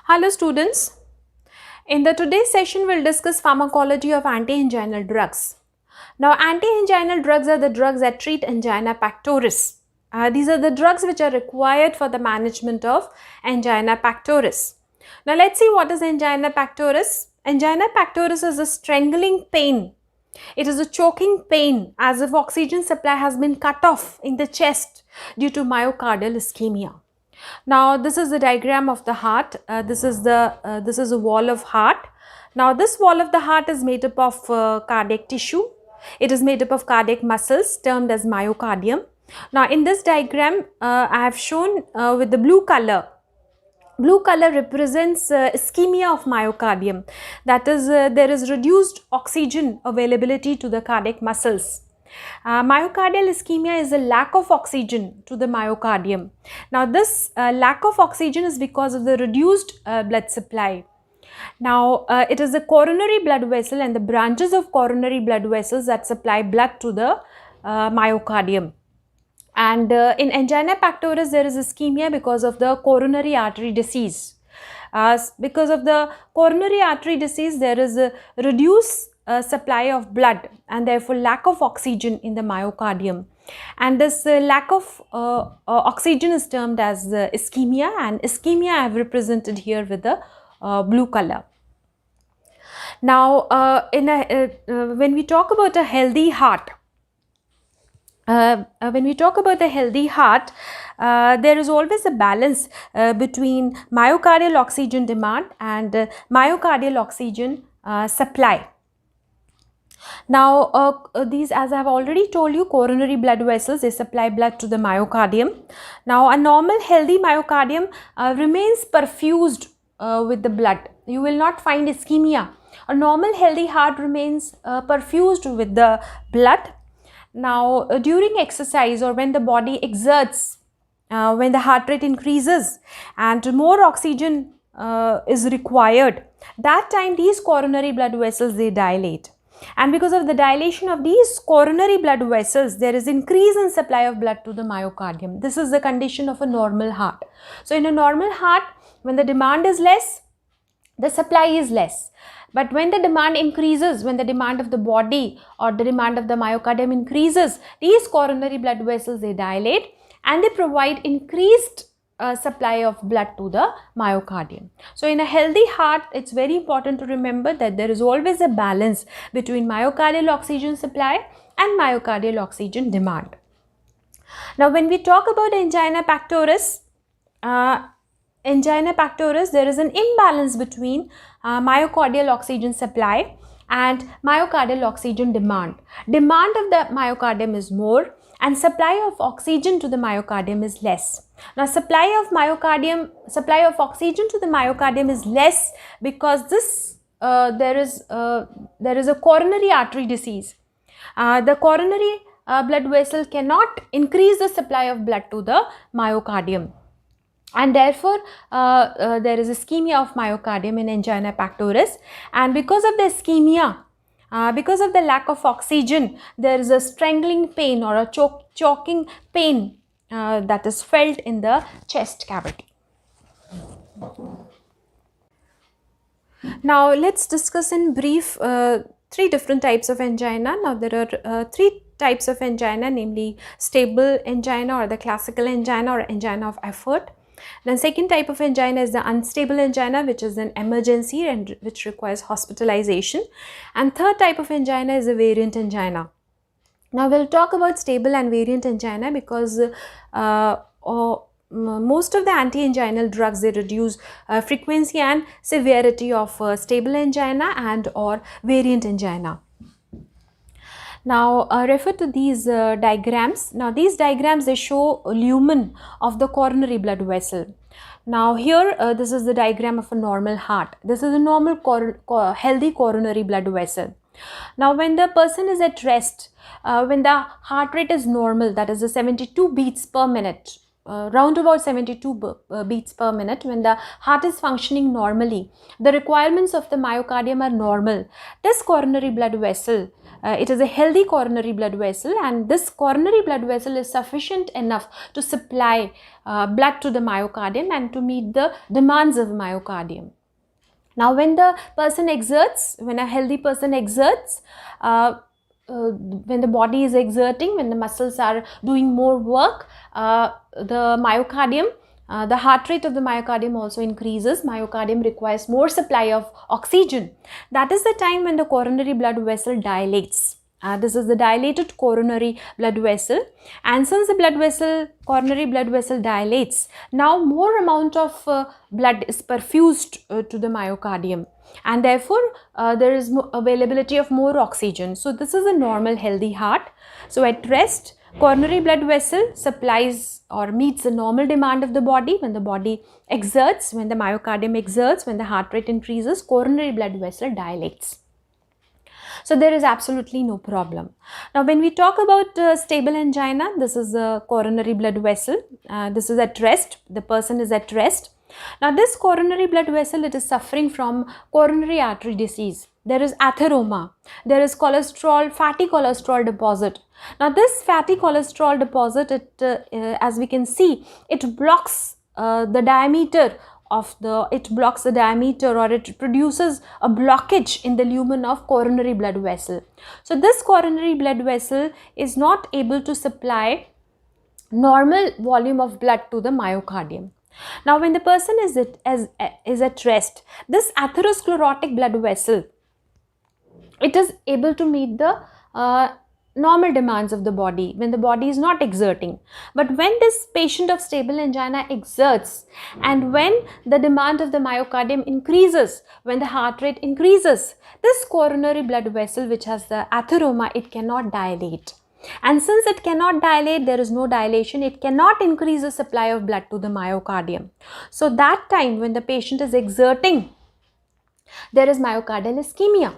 Hello students, in the today's session we'll discuss pharmacology of anti-anginal drugs. Now anti-anginal drugs are the drugs that treat angina pectoris. These are the drugs which are required for the management of angina pectoris. Now let's see what is angina pectoris. Angina pectoris is a strangling pain. It is a choking pain as if oxygen supply has been cut off in the chest due to myocardial ischemia. Now this is the diagram of the heart. This is a wall of heart. Now this wall of the heart is made up of cardiac tissue. It is made up of cardiac muscles termed as myocardium. Now in this diagram I have shown with the blue color. Blue color represents ischemia of myocardium, that is there is reduced oxygen availability to the cardiac muscles. Myocardial ischemia is a lack of oxygen to the myocardium. Now this lack of oxygen is because of the reduced blood supply. Now it is the coronary blood vessel and the branches of coronary blood vessels that supply blood to the myocardium. And in angina pectoris there is ischemia because of the coronary artery disease. Because of the coronary artery disease there is a reduced supply of blood and therefore lack of oxygen in the myocardium, and this lack of oxygen is termed as ischemia, and ischemia I have represented here with the blue color. Now when we talk about a healthy heart, there is always a balance between myocardial oxygen demand and myocardial oxygen supply. Now these, as I have already told you, coronary blood vessels, they supply blood to the myocardium. Now a normal healthy myocardium remains perfused with the blood. You will not find ischemia. A normal healthy heart remains perfused with the blood. Now during exercise or when the body exerts, when the heart rate increases and more oxygen is required, that time these coronary blood vessels, they dilate. And because of the dilation of these coronary blood vessels, there is increase in supply of blood to the myocardium. This is the condition of a normal heart. So in a normal heart, when the demand is less, the supply is less. But when the demand increases, when the demand of the body or the demand of the myocardium increases, these coronary blood vessels, they dilate and they provide increased supply of blood to the myocardium. So in a healthy heart, it's very important to remember that there is always a balance between myocardial oxygen supply and myocardial oxygen demand. Now when we talk about angina pectoris, there is an imbalance between myocardial oxygen supply and myocardial oxygen demand. Demand of the myocardium is more and supply of oxygen to the myocardium is less. Now supply of oxygen to the myocardium is less because this there is a coronary artery disease. The coronary blood vessel cannot increase the supply of blood to the myocardium, and therefore there is ischemia of myocardium in angina pectoris. And because of the ischemia, because of the lack of oxygen, there is a strangling pain or a choking pain that is felt in the chest cavity. Now let's discuss in brief three different types of angina. Now there are three types of angina, namely stable angina or the classical angina or angina of effort. Then second type of angina is the unstable angina, which is an emergency and which requires hospitalization. And third type of angina is a variant angina. Now we'll talk about stable and variant angina because most of the anti-anginal drugs, they reduce frequency and severity of stable angina and or variant angina. Now refer to these diagrams. Now these diagrams, they show a lumen of the coronary blood vessel. Now here this is the diagram of a normal heart. This is a normal healthy coronary blood vessel. Now when the person is at rest, when the heart rate is normal, that is the 72 beats per minute, round about 72 beats per minute, when the heart is functioning normally, the requirements of the myocardium are normal, this coronary blood vessel it is a healthy coronary blood vessel, and this coronary blood vessel is sufficient enough to supply blood to the myocardium and to meet the demands of myocardium. Now, when the person exerts, when a healthy person exerts, when the body is exerting, when the muscles are doing more work, the myocardium, the heart rate of the myocardium also increases. Myocardium requires more supply of oxygen. That is the time when the coronary blood vessel dilates. This is the dilated coronary blood vessel, and since the coronary blood vessel dilates, now more amount of blood is perfused to the myocardium, and therefore there is availability of more oxygen. So this is a normal healthy heart. So at rest, coronary blood vessel supplies or meets the normal demand of the body. When the body exerts, when the myocardium exerts, when the heart rate increases, coronary blood vessel dilates. So there is absolutely no problem. Now when we talk about stable angina, this is a coronary blood vessel. This is at rest. The person is at rest. Now this coronary blood vessel, it is suffering from coronary artery disease. There is atheroma. There is cholesterol, fatty cholesterol deposit. Now this fatty cholesterol deposit, as we can see, it blocks the diameter or it produces a blockage in the lumen of coronary blood vessel. So this coronary blood vessel is not able to supply normal volume of blood to the myocardium. Now when the person is at rest, this atherosclerotic blood vessel, it is able to meet the normal demands of the body when the body is not exerting. But when this patient of stable angina exerts, and when the demand of the myocardium increases, when the heart rate increases, this coronary blood vessel, which has the atheroma, it cannot dilate. And since it cannot dilate, there is no dilation, it cannot increase the supply of blood to the myocardium. So that time when the patient is exerting, there is myocardial ischemia.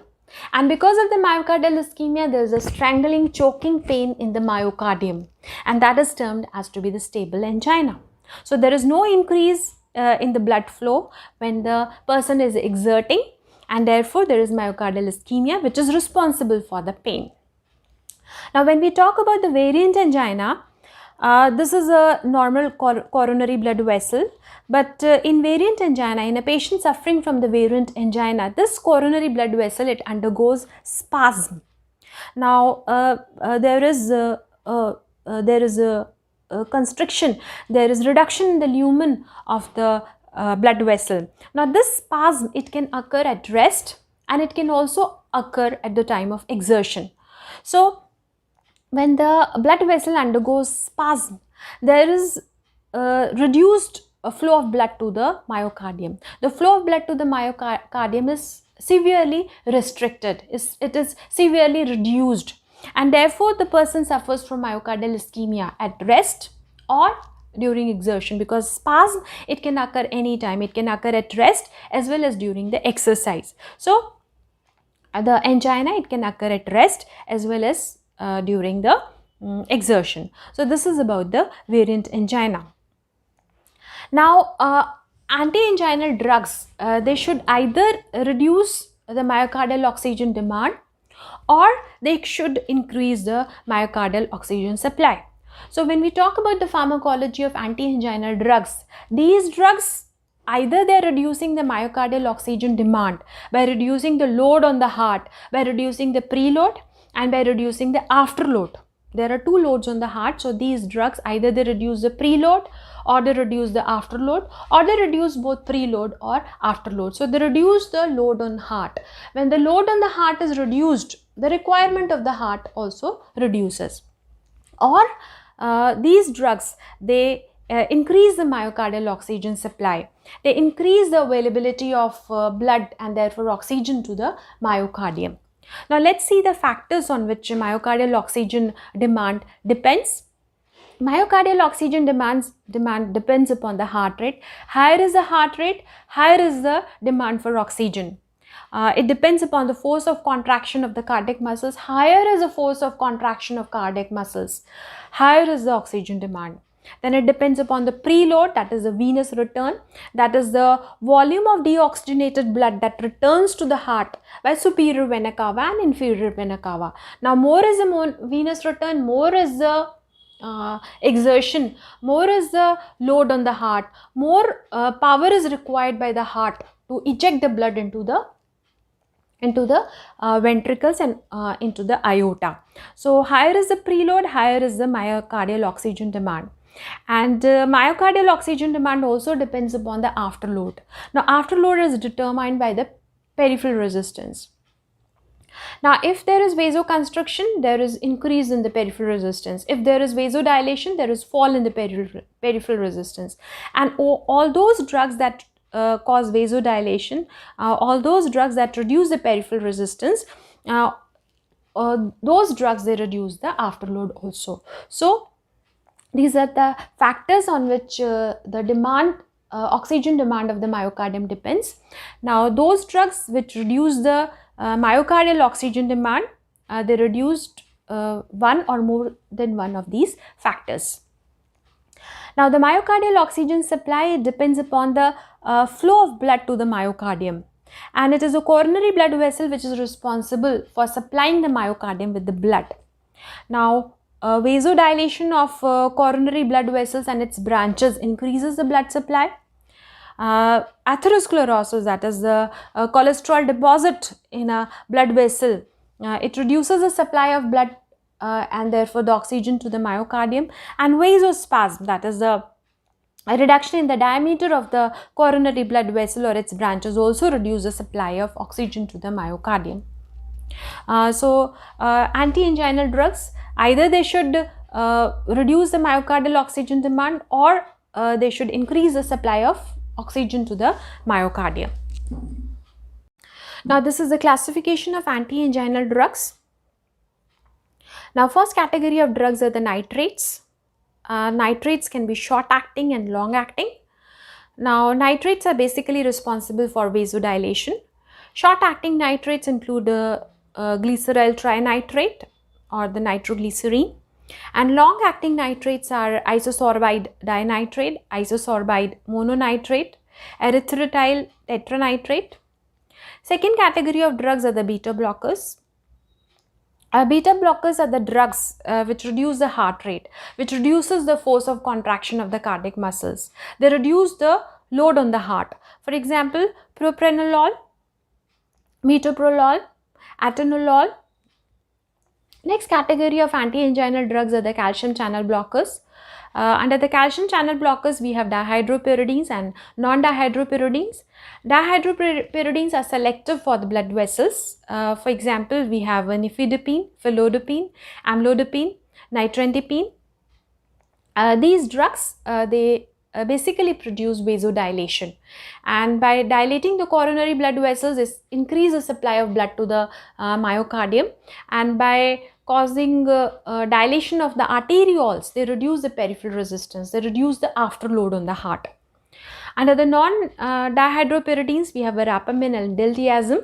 And because of the myocardial ischemia, there is a strangling, choking pain in the myocardium, and that is termed as to be the stable angina. So there is no increase in the blood flow when the person is exerting, and therefore there is myocardial ischemia, which is responsible for the pain. Now when we talk about the variant angina, this is a normal coronary blood vessel, but in variant angina, in a patient suffering from the variant angina, this coronary blood vessel, it undergoes spasm. Now there is a constriction, there is reduction in the lumen of the blood vessel. Now this spasm, it can occur at rest, and it can also occur at the time of exertion. So when the blood vessel undergoes spasm, there is reduced flow of blood to the myocardium. The flow of blood to the myocardium is severely restricted, it is severely reduced, and therefore the person suffers from myocardial ischemia at rest or during exertion, because spasm, it can occur anytime. It can occur at rest as well as during the exercise. So the angina, it can occur at rest as well as during the exertion. So this is about the variant angina. Now anti-anginal drugs, they should either reduce the myocardial oxygen demand, or they should increase the myocardial oxygen supply. So when we talk about the pharmacology of anti-anginal drugs, these drugs, either they are reducing the myocardial oxygen demand by reducing the load on the heart, by reducing the preload, and by reducing the afterload. There are two loads on the heart, so these drugs, either they reduce the preload, or they reduce the afterload, or they reduce both preload or afterload. So they reduce the load on heart. When the load on the heart is reduced, the requirement of the heart also reduces. Or these drugs, they increase the myocardial oxygen supply. They increase the availability of blood and therefore oxygen to the myocardium. Now let's see the factors on which myocardial oxygen demand depends. Myocardial oxygen demand depends upon the heart rate. Higher is the heart rate, higher is the demand for oxygen. It depends upon the force of contraction of the cardiac muscles. Higher is the force of contraction of cardiac muscles, higher is the oxygen demand. Then it depends upon the preload, that is the venous return, that is the volume of deoxygenated blood that returns to the heart by superior vena cava and inferior vena cava. Now more is the venous return, more is the exertion, more is the load on the heart, more power is required by the heart to eject the blood into the ventricles and into the aorta. So higher is the preload, higher is the myocardial oxygen demand. And myocardial oxygen demand also depends upon the afterload. Now afterload is determined by the peripheral resistance. Now if there is vasoconstriction, there is increase in the peripheral resistance. If there is vasodilation, there is fall in the peripheral resistance. And all those drugs that cause vasodilation, all those drugs that reduce the peripheral resistance, those drugs, they reduce the afterload also. So these are the factors on which the demand, oxygen demand of the myocardium depends. Now those drugs which reduce the myocardial oxygen demand, they reduced one or more than one of these factors. Now the myocardial oxygen supply depends upon the flow of blood to the myocardium, and it is a coronary blood vessel which is responsible for supplying the myocardium with the blood. Now vasodilation of coronary blood vessels and its branches increases the blood supply. Atherosclerosis, that is the cholesterol deposit in a blood vessel, it reduces the supply of blood and therefore the oxygen to the myocardium. And vasospasm, that is the a reduction in the diameter of the coronary blood vessel or its branches, also reduce the supply of oxygen to the myocardium. Anti-anginal drugs, either they should reduce the myocardial oxygen demand, or they should increase the supply of oxygen to the myocardium. Now this is the classification of anti-anginal drugs. Now first category of drugs are the nitrates. Nitrates can be short acting and long acting. Now nitrates are basically responsible for vasodilation. Short acting nitrates include glyceryl trinitrate or the nitroglycerine, and long acting nitrates are isosorbide dinitrate, isosorbide mononitrate, erythritol tetranitrate. Second category of drugs are the beta blockers. Beta blockers are the drugs which reduce the heart rate, which reduces the force of contraction of the cardiac muscles. They reduce the load on the heart. For example, propranolol, metoprolol, atenolol. Next category of anti-anginal drugs are the calcium channel blockers. Under the calcium channel blockers, we have dihydropyridines and non-dihydropyridines. Dihydropyridines are selective for the blood vessels. For example, we have nifedipine, felodipine, amlodipine, nitrendipine. These drugs, they basically produce vasodilation, and by dilating the coronary blood vessels, this increases supply of blood to the myocardium, and by causing dilation of the arterioles, they reduce the peripheral resistance, they reduce the afterload on the heart. Under the non-dihydropyridines, we have verapamil and diltiazem.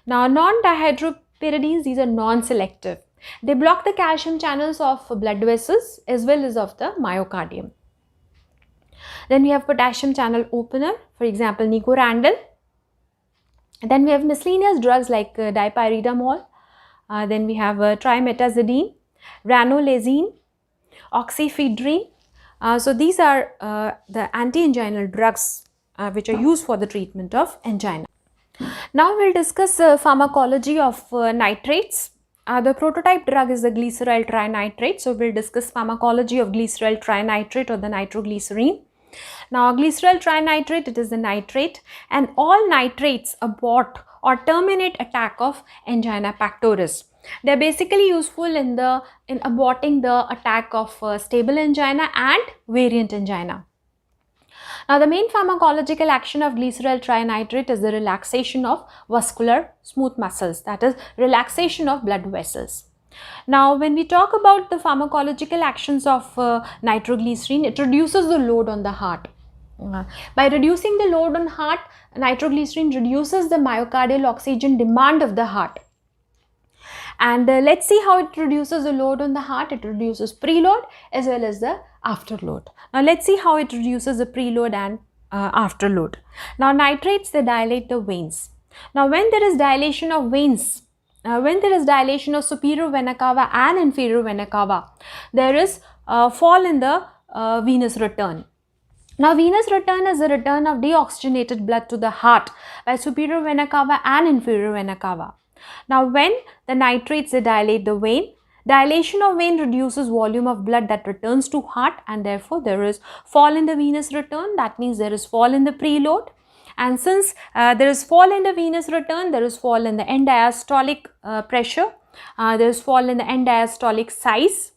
Now non-dihydropyridines, these are non-selective. They block the calcium channels of blood vessels as well as of the myocardium. Then we have potassium channel opener, for example nicorandil. Then we have miscellaneous drugs like dipyridamole. Then we have trimetazidine, ranolazine, oxyphedrine. So these are the anti-anginal drugs which are used for the treatment of angina. Now we'll discuss pharmacology of nitrates. The prototype drug is the glyceryl trinitrate. So we'll discuss pharmacology of glyceryl trinitrate or the nitroglycerine. Now glyceryl trinitrate, it is the nitrate, and all nitrates abort or terminate attack of angina pectoris. They are basically useful in aborting the attack of stable angina and variant angina. Now the main pharmacological action of glyceryl trinitrate is the relaxation of vascular smooth muscles, that is relaxation of blood vessels. Now when we talk about the pharmacological actions of nitroglycerine, it reduces the load on the heart. By reducing the load on heart, nitroglycerine reduces the myocardial oxygen demand of the heart. And let's see how it reduces the load on the heart. It reduces preload as well as the afterload. Now let's see how it reduces the preload and afterload. Now nitrates, they dilate the veins. Now when there is dilation of veins, when there is dilation of superior vena cava and inferior vena cava, there is fall in the venous return. Now venous return is the return of deoxygenated blood to the heart by superior vena cava and inferior vena cava. Now when the nitrates, they dilate the vein, dilation of vein reduces volume of blood that returns to heart, and therefore there is fall in the venous return. That means there is fall in the preload. And since there is fall in the venous return, there is fall in the end diastolic pressure, there is fall in the end diastolic size,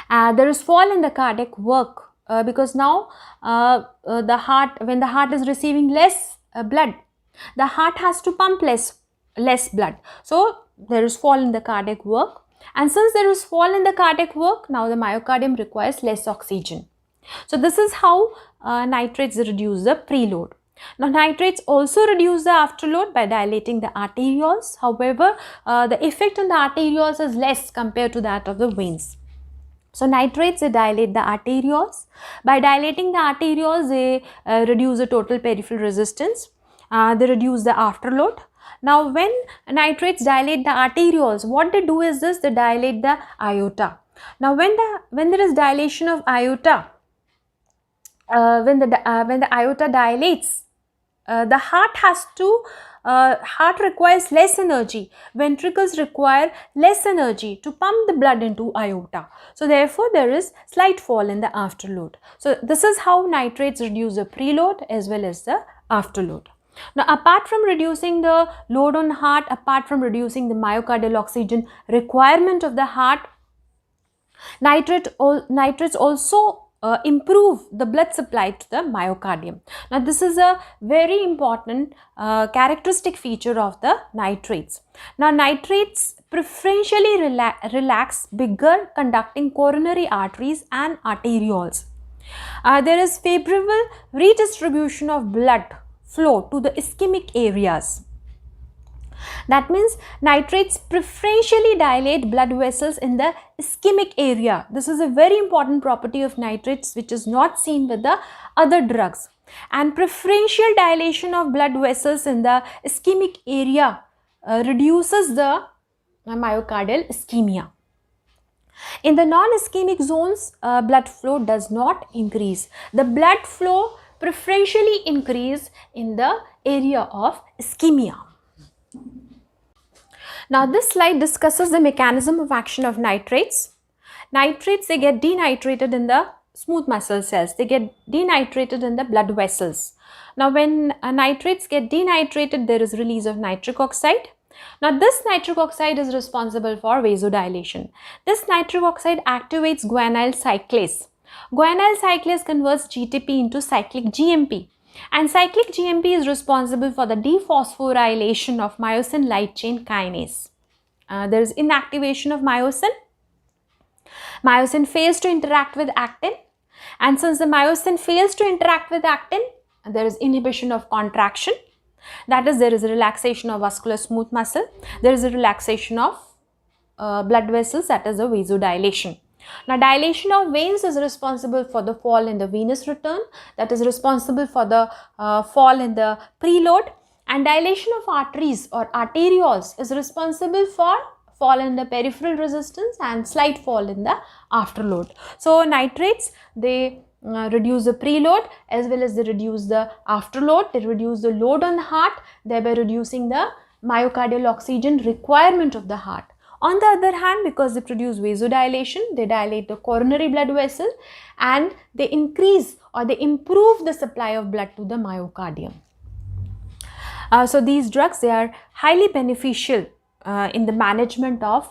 there is fall in the cardiac work because now when the heart is receiving less blood, the heart has to pump less blood. So there is fall in the cardiac work, and since there is fall in the cardiac work, now the myocardium requires less oxygen. So this is how nitrates reduce the preload. Now nitrates also reduce the afterload by dilating the arterioles. However, the effect on the arterioles is less compared to that of the veins. So nitrates, they dilate the arterioles. By dilating the arterioles, they reduce the total peripheral resistance. They reduce the afterload. Now when nitrates dilate the arterioles, what they do is this: they dilate the aorta. Now when there is dilation of aorta, when the aorta dilates, the heart requires less energy, ventricles require less energy to pump the blood into aorta. So therefore there is slight fall in the afterload. So this is how nitrates reduce the preload as well as the afterload. Now apart from reducing the load on heart, apart from reducing the myocardial oxygen requirement of the heart, nitrates also improve the blood supply to the myocardium. Now this is a very important characteristic feature of the nitrates. Now nitrates preferentially relax bigger conducting coronary arteries and arterioles. There is favorable redistribution of blood flow to the ischemic areas. That means nitrates preferentially dilate blood vessels in the ischemic area. This is a very important property of nitrates which is not seen with the other drugs. And preferential dilation of blood vessels in the ischemic area reduces the myocardial ischemia. In the non-ischemic zones, blood flow does not increase. The blood flow preferentially increase in the area of ischemia. Now this slide discusses the mechanism of action of nitrates. Nitrates, they get denitrated in the smooth muscle cells. They get denitrated in the blood vessels. Now when nitrates get denitrated, there is release of nitric oxide. Now this nitric oxide is responsible for vasodilation. This nitric oxide activates guanyl cyclase. Guanyl cyclase converts GTP into cyclic GMP. And cyclic GMP is responsible for the dephosphorylation of myosin light chain kinase. There is inactivation of myosin. Myosin fails to interact with actin, and since the myosin fails to interact with actin, there is inhibition of contraction. That is, there is a relaxation of vascular smooth muscle. There is a relaxation of blood vessels, that is a vasodilation. Now dilation of veins is responsible for the fall in the venous return, that is responsible for the fall in the preload, and dilation of arteries or arterioles is responsible for fall in the peripheral resistance and slight fall in the afterload. So nitrates, they reduce the preload as well as they reduce the afterload. They reduce the load on the heart, thereby reducing the myocardial oxygen requirement of the heart. On the other hand, because they produce vasodilation, they dilate the coronary blood vessel and they increase or they improve the supply of blood to the myocardium. So these drugs, they are highly beneficial in the management of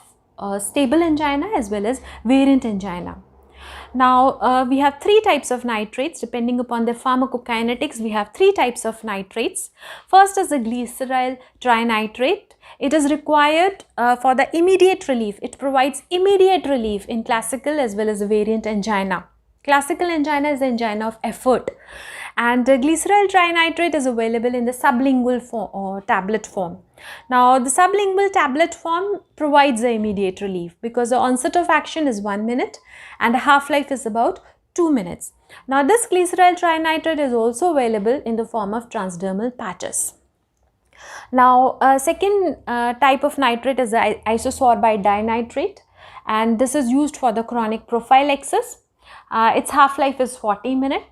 stable angina as well as variant angina. Now we have three types of nitrates. Depending upon the pharmacokinetics, we have three types of nitrates. First is the glyceryl trinitrate. It is required for the immediate relief. It provides immediate relief in classical as well as variant angina. Classical angina is the angina of effort, And glyceryl trinitrate is available in the sublingual form or tablet form. Now the sublingual tablet form provides the immediate relief because the onset of action is 1 minute and the half-life is about 2 minutes. Now this glyceryl trinitrate is also available in the form of transdermal patches. Now second type of nitrate is the isosorbide dinitrate, and this is used for the chronic prophylaxis. Its half-life is 40 minutes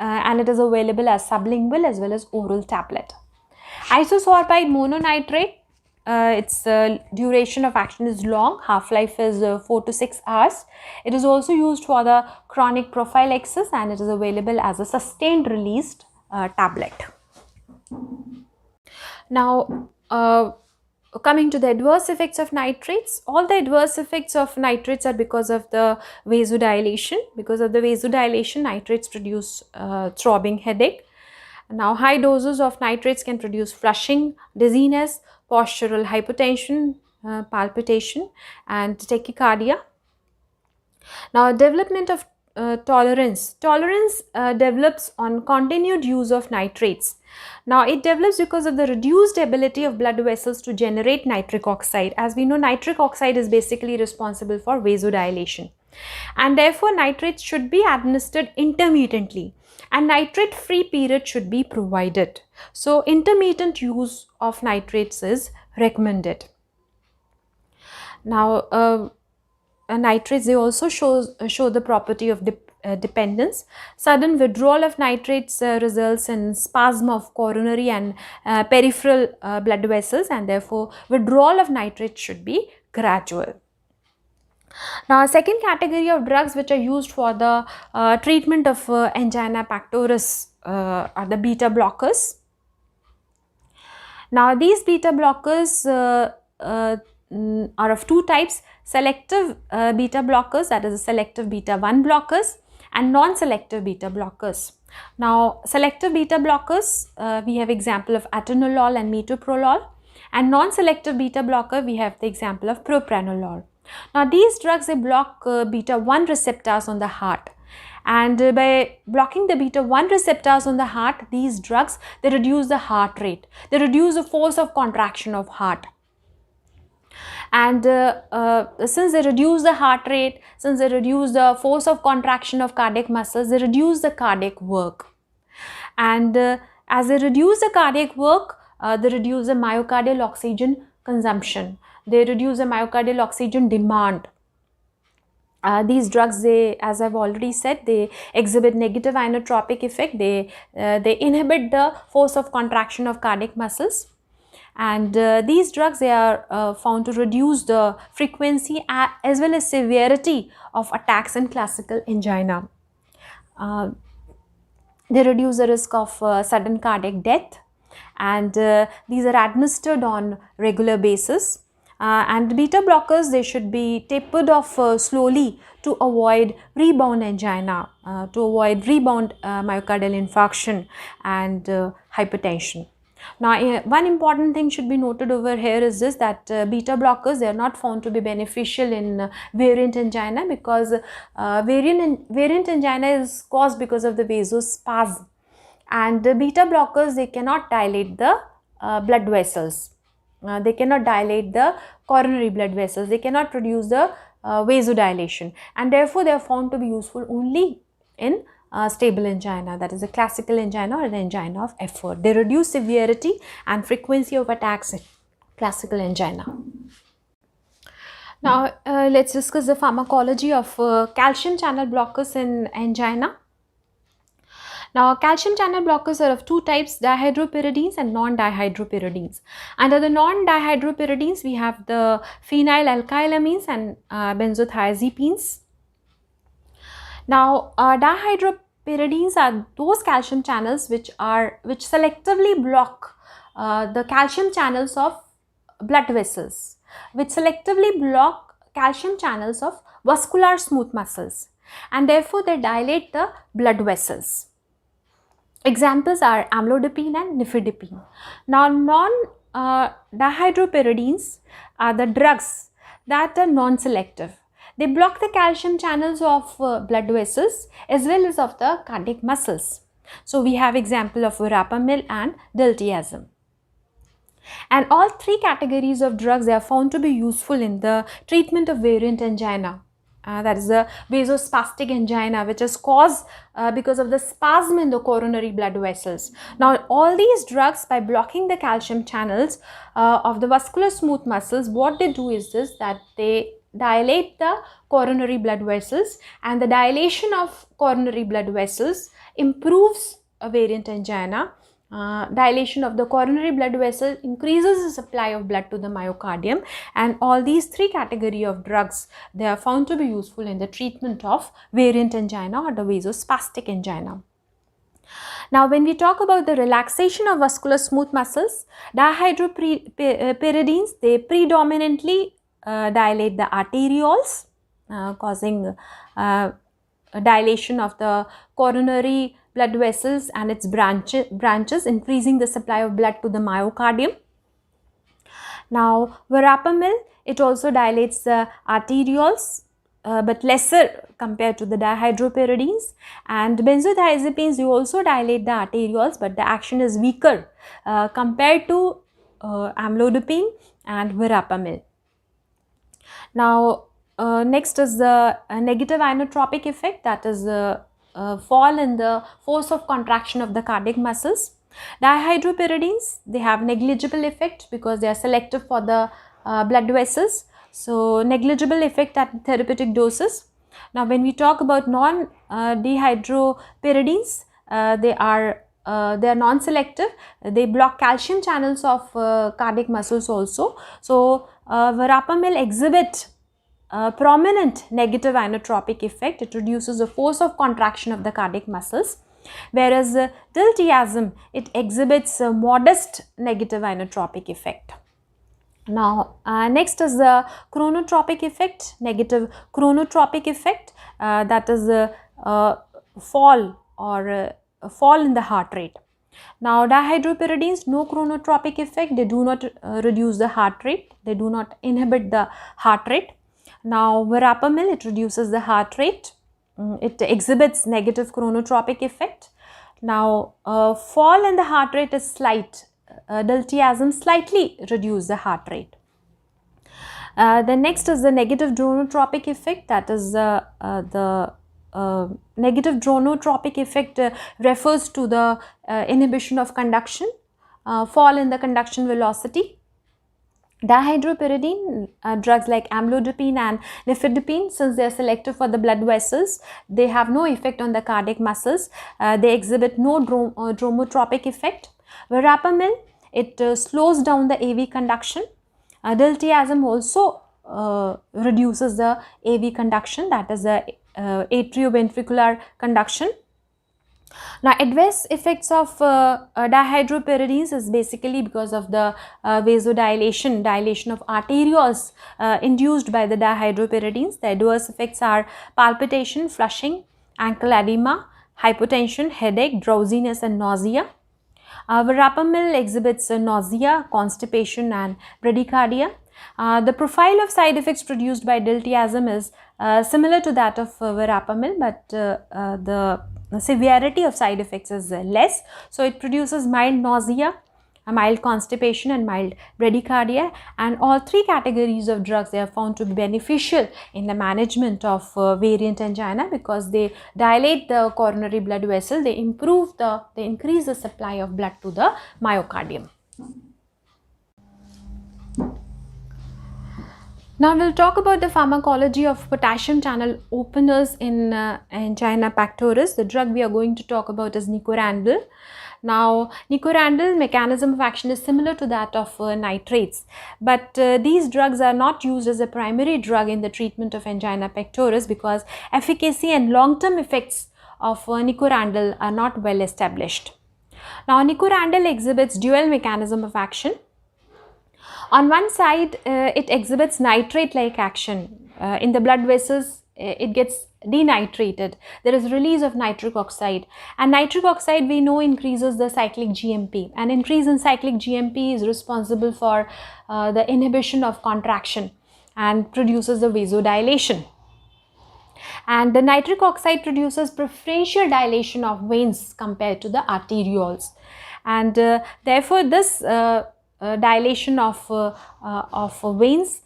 and it is available as sublingual as well as oral tablet. Isosorbide mononitrate, its duration of action is long, half-life is 4 to 6 hours. It is also used for the chronic prophylaxis and it is available as a sustained released tablet. Now, coming to the adverse effects of nitrates, all the adverse effects of nitrates are because of the vasodilation. Because of the vasodilation, nitrates produce throbbing headache. Now, high doses of nitrates can produce flushing, dizziness, postural hypotension, palpitation and tachycardia. Now, development of tolerance. Tolerance develops on continued use of nitrates. Now, it develops because of the reduced ability of blood vessels to generate nitric oxide. As we know, nitric oxide is basically responsible for vasodilation. And therefore, nitrates should be administered intermittently and nitrate free period should be provided. So, intermittent use of nitrates is recommended. Now, nitrates, they also show the property of dependence. Sudden withdrawal of nitrates results in spasm of coronary and peripheral blood vessels, and therefore withdrawal of nitrates should be gradual. Now, a second category of drugs which are used for the treatment of angina pectoris are the beta blockers. Now, these beta blockers are of two types: selective beta blockers, that is the selective beta 1 blockers, and non-selective beta blockers. Now, selective beta blockers, we have example of atenolol and metoprolol, and non-selective beta blocker, we have the example of propranolol. Now, these drugs, they block beta 1 receptors on the heart, and by blocking the beta 1 receptors on the heart, these drugs, they reduce the heart rate, they reduce the force of contraction of heart. And since they reduce the heart rate, since they reduce the force of contraction of cardiac muscles, they reduce the cardiac work. And as they reduce the cardiac work, they reduce the myocardial oxygen consumption. They reduce the myocardial oxygen demand. These drugs, they, as I've already said, they exhibit negative inotropic effect. They inhibit the force of contraction of cardiac muscles. And these drugs, they are found to reduce the frequency as well as severity of attacks in classical angina. They reduce the risk of sudden cardiac death, and these are administered on regular basis. And beta blockers, they should be tapered off slowly to avoid rebound angina, to avoid rebound myocardial infarction and hypertension. Now, one important thing should be noted over here is this, that beta blockers, they are not found to be beneficial in variant angina, because variant angina is caused because of the vasospasm, and the beta blockers, they cannot dilate the blood vessels. They cannot dilate the coronary blood vessels, they cannot produce the vasodilation, and therefore they are found to be useful only in stable angina, that is a classical angina or the angina of effort. They reduce severity and frequency of attacks in classical angina. Now, let's discuss the pharmacology of calcium channel blockers in angina. Now, calcium channel blockers are of two types, dihydropyridines and non-dihydropyridines. Under the non-dihydropyridines, we have the phenylalkylamines and benzothiazepines. Now, dihydropyridines are those calcium channels which selectively block the calcium channels of blood vessels, which selectively block calcium channels of vascular smooth muscles, and therefore they dilate the blood vessels. Examples are amlodipine and nifedipine. Now, non-dihydropyridines are the drugs that are non-selective. They block the calcium channels of blood vessels as well as of the cardiac muscles. So we have example of verapamil and diltiazem. And all three categories of drugs, they are found to be useful in the treatment of variant angina. That is the vasospastic angina, which is caused because of the spasm in the coronary blood vessels. Now, all these drugs, by blocking the calcium channels of the vascular smooth muscles, what they do is this, that they dilate the coronary blood vessels, and the dilation of coronary blood vessels improves a variant angina. Dilation of the coronary blood vessel increases the supply of blood to the myocardium, and all these three category of drugs, they are found to be useful in the treatment of variant angina or the vasospastic angina. Now, when we talk about the relaxation of vascular smooth muscles, dihydropyridines, they predominantly dilate the arterioles, causing dilation of the coronary blood vessels and its branches, increasing the supply of blood to the myocardium. Now, verapamil, it also dilates the arterioles, but lesser compared to the dihydropyridines, and benzodiazepines, you also dilate the arterioles, but the action is weaker compared to amlodipine and verapamil. Now, next is the negative inotropic effect, that is fall in the force of contraction of the cardiac muscles. Dihydropyridines, they have negligible effect because they are selective for the blood vessels. So, negligible effect at therapeutic doses. Now, when we talk about non-dihydropyridines, they are non-selective. They block calcium channels of cardiac muscles also. So, verapamil exhibit prominent negative inotropic effect. It reduces the force of contraction of the cardiac muscles, whereas diltiazem, it exhibits a modest negative inotropic effect. Now, next is the chronotropic effect, negative chronotropic effect, that is a fall or fall in the heart rate. Now, dihydropyridines, no chronotropic effect, they do not reduce the heart rate, they do not inhibit the heart rate. Now, verapamil, it reduces the heart rate, it exhibits negative chronotropic effect. Now, fall in the heart rate is slight, diltiazem slightly reduce the heart rate. The next is the negative dronotropic effect, that is the negative dronotropic effect refers to the inhibition of conduction, fall in the conduction velocity. Dihydropyridine drugs like amlodipine and nifedipine, since they are selective for the blood vessels, they have no effect on the cardiac muscles, they exhibit no dromotropic effect. Verapamil, it slows down the AV conduction. Diltiazem also reduces the AV conduction, that is the atrioventricular conduction. Now, adverse effects of dihydropyridines is basically because of the dilation of arterioles induced by the dihydropyridines. The adverse effects are palpitation, flushing, ankle edema, hypotension, headache, drowsiness and nausea. Verapamil exhibits nausea, constipation and bradycardia. The profile of side effects produced by diltiazem is similar to that of verapamil, but the severity of side effects is less. So, it produces mild nausea, a mild constipation and mild bradycardia, and all three categories of drugs, they are found to be beneficial in the management of variant angina because they dilate the coronary blood vessel, they increase the supply of blood to the myocardium. Now, we will talk about the pharmacology of potassium channel openers in angina pectoris. The drug we are going to talk about is nicorandil. Now, nicorandil mechanism of action is similar to that of nitrates, but these drugs are not used as a primary drug in the treatment of angina pectoris because efficacy and long-term effects of nicorandil are not well established. Now, nicorandil exhibits dual mechanism of action. On one side, it exhibits nitrate-like action. In the blood vessels, it gets denitrated. There is release of nitric oxide, and nitric oxide we know increases the cyclic GMP. An increase in cyclic GMP is responsible for the inhibition of contraction and produces the vasodilation. And the nitric oxide produces preferential dilation of veins compared to the arterioles, and therefore this dilation of veins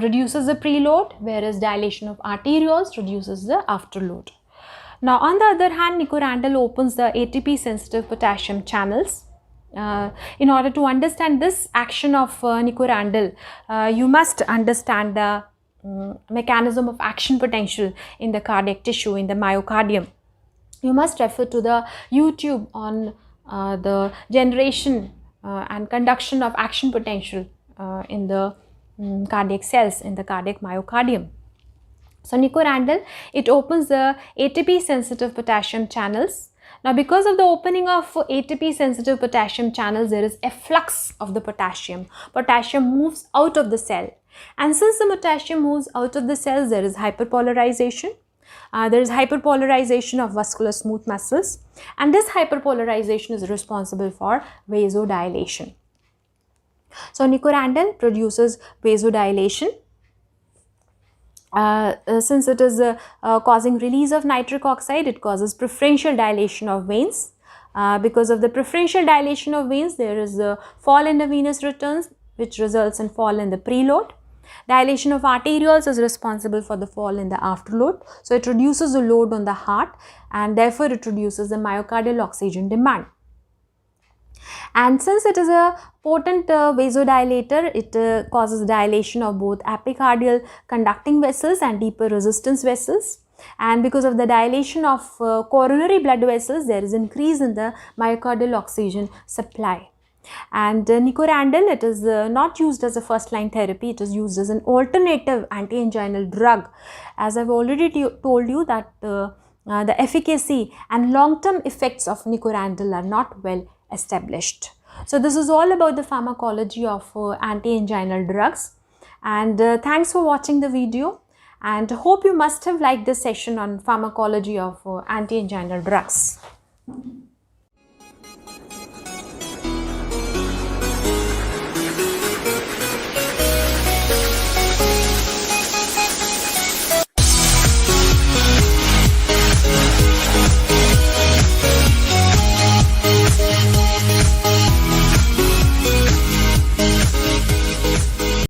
reduces the preload, whereas dilation of arterioles reduces the afterload. Now on the other hand, nicorandil opens the ATP sensitive potassium channels. In order to understand this action of nicorandil, you must understand the mechanism of action potential in the cardiac tissue, in the myocardium. You must refer to the YouTube on the generation and conduction of action potential in the cardiac cells, in the cardiac myocardium. So nicorandil, it opens the ATP sensitive potassium channels. Now because of the opening of ATP sensitive potassium channels, there is efflux of the potassium. Potassium moves out of the cell, and since the potassium moves out of the cells, there is hyperpolarization. There is hyperpolarization of vascular smooth muscles, and this hyperpolarization is responsible for vasodilation. So nicorandil produces vasodilation. Since it is causing release of nitric oxide, it causes preferential dilation of veins. Because of the preferential dilation of veins, there is a fall in the venous returns, which results in fall in the preload. Dilation of arterioles is responsible for the fall in the afterload. So it reduces the load on the heart, and therefore it reduces the myocardial oxygen demand. And since it is a potent vasodilator, it causes dilation of both epicardial conducting vessels and deeper resistance vessels. And because of the dilation of coronary blood vessels, there is increase in the myocardial oxygen supply. And nicorandil, it is not used as a first line therapy, it is used as an alternative anti-anginal drug. As I have already told you that the efficacy and long-term effects of nicorandil are not well established. So this is all about the pharmacology of anti-anginal drugs, and thanks for watching the video, and hope you must have liked this session on pharmacology of anti-anginal drugs.